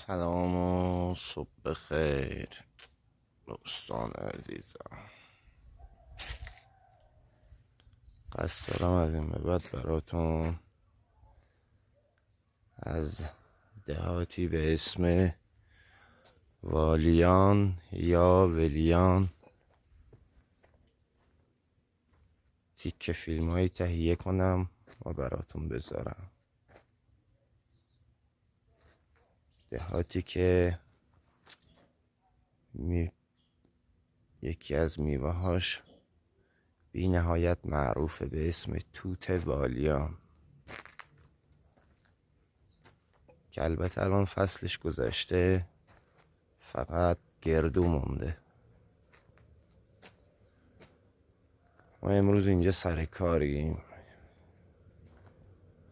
سلام و صبح بخیر دوستان عزیزم. قصد دارم از این به بعد براتون از دهاتی به اسم والیان یا ولیان تیکه فیلم هایی تهیه کنم و براتون بذارم. دهاتی که یکی از میوه هاش بی نهایت معروفه به اسم توت والیان که البته الان فصلش گذشته، فقط گردو مونده. ما امروز اینجا سر کاریم،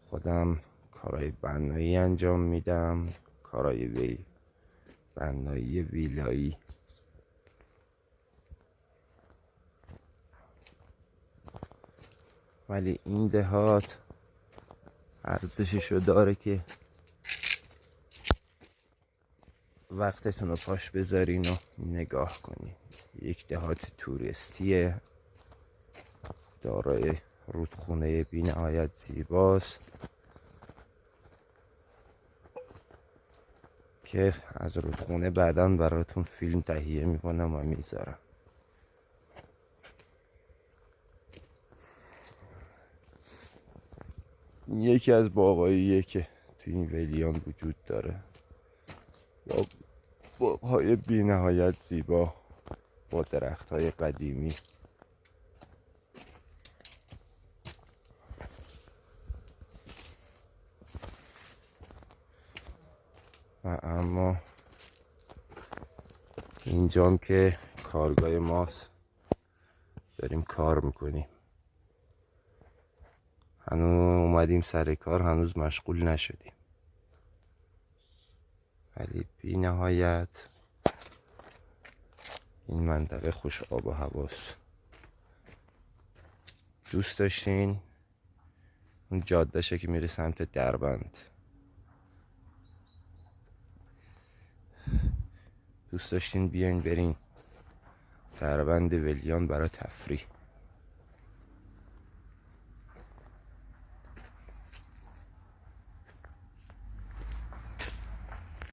خودم کارهای بنایی انجام میدم، کارهای بنایی ویلایی. ولی این دهات ارزششو داره که وقتتون رو پاش بذارین و نگاه کنین. یک دهات توریستیه، دارای رودخونه بی نهایت زیباست که از رودخونه بعداً براتون فیلم تهیه میکنم و میذارم. یکی از باغاییه که تو این ولیان وجود داره، باغهای بی نهایت زیبا با درختهای قدیمی. و اما اینجام که کارگاه ماست، داریم کار میکنیم. هنوز اومدیم سر کار، هنوز مشغول نشدیم، ولی بی نهایت این منطقه خوش آب و هواست. دوست داشتین اون جادهشه که میره سمت دربند، دوست داشتین بیاین برین دربند ولیان برای تفریح.